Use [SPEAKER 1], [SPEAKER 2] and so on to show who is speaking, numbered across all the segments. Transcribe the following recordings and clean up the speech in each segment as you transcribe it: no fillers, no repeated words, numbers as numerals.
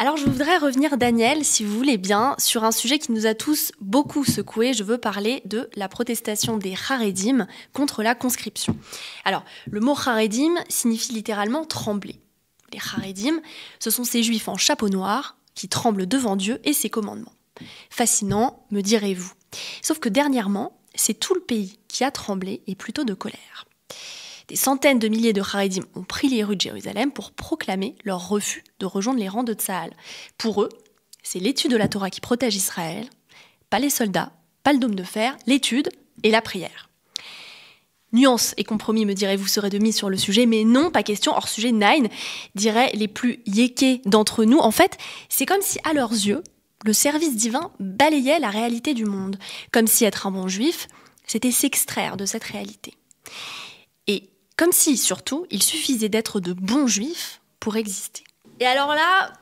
[SPEAKER 1] Alors je voudrais revenir, Daniel, si vous voulez bien, sur un sujet qui nous a tous beaucoup secoués. Je veux parler de la protestation des Haredim contre la conscription. Alors, le mot Haredim signifie littéralement trembler. Les Haredim, ce sont ces juifs en chapeau noir qui tremblent devant Dieu et ses commandements. Fascinant, me direz-vous. Sauf que dernièrement, c'est tout le pays qui a tremblé et plutôt de colère. Des centaines de milliers de Haredim ont pris les rues de Jérusalem pour proclamer leur refus de rejoindre les rangs de Tsahal. Pour eux, c'est l'étude de la Torah qui protège Israël, pas les soldats, pas le dôme de fer, l'étude et la prière. Nuance et compromis, me direz-vous, seraient de mise sur le sujet, mais non, pas question, hors sujet, nine, diraient les plus yékés d'entre nous. En fait, c'est comme si, à leurs yeux, le service divin balayait la réalité du monde, comme si être un bon juif, c'était s'extraire de cette réalité. Et comme si, surtout, il suffisait d'être de bons juifs pour exister. Et alors là,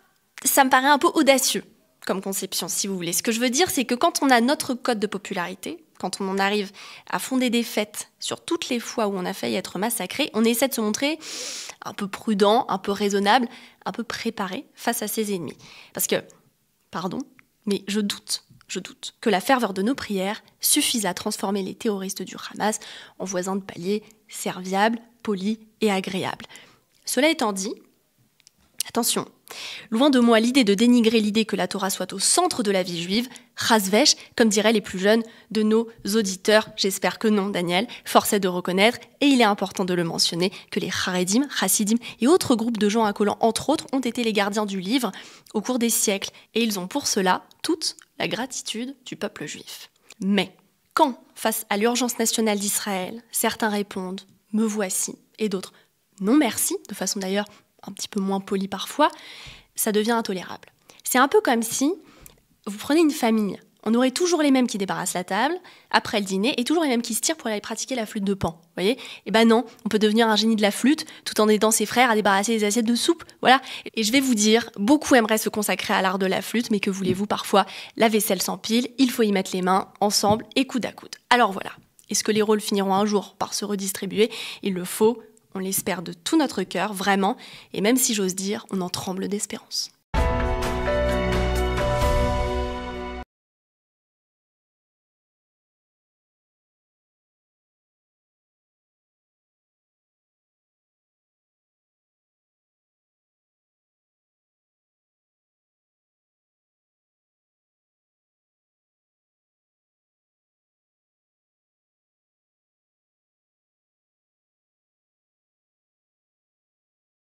[SPEAKER 1] ça me paraît un peu audacieux comme conception, si vous voulez. Ce que je veux dire, c'est que quand on a notre code de popularité, quand on en arrive à fonder des fêtes sur toutes les fois où on a failli être massacré, on essaie de se montrer un peu prudent, un peu raisonnable, un peu préparé face à ses ennemis. Parce que, pardon, mais je doute que la ferveur de nos prières suffise à transformer les terroristes du Hamas en voisins de palier serviables, polis et agréables. Cela étant dit, attention, loin de moi l'idée de dénigrer l'idée que la Torah soit au centre de la vie juive, chasvesh, comme diraient les plus jeunes de nos auditeurs. J'espère que non, Daniel, force est de reconnaître, et il est important de le mentionner, que les Haredim, Chassidim et autres groupes de gens accolants, entre autres, ont été les gardiens du livre au cours des siècles, et ils ont pour cela toute la gratitude du peuple juif. Mais quand, face à l'urgence nationale d'Israël, certains répondent « me voici » et d'autres « non merci », de façon d'ailleurs un petit peu moins polie parfois, ça devient intolérable. C'est un peu comme si vous prenez une famille, on aurait toujours les mêmes qui débarrassent la table après le dîner et toujours les mêmes qui se tirent pour aller pratiquer la flûte de Pan. Vous voyez ? Eh ben non, on peut devenir un génie de la flûte tout en aidant ses frères à débarrasser les assiettes de soupe. Voilà. Et je vais vous dire, beaucoup aimeraient se consacrer à l'art de la flûte, mais que voulez-vous parfois, la vaisselle s'empile, il faut y mettre les mains ensemble et coude à coude. Alors voilà. Est-ce que les rôles finiront un jour par se redistribuer ? Il le faut, on l'espère de tout notre cœur, vraiment. Et même si j'ose dire, on en tremble d'espérance.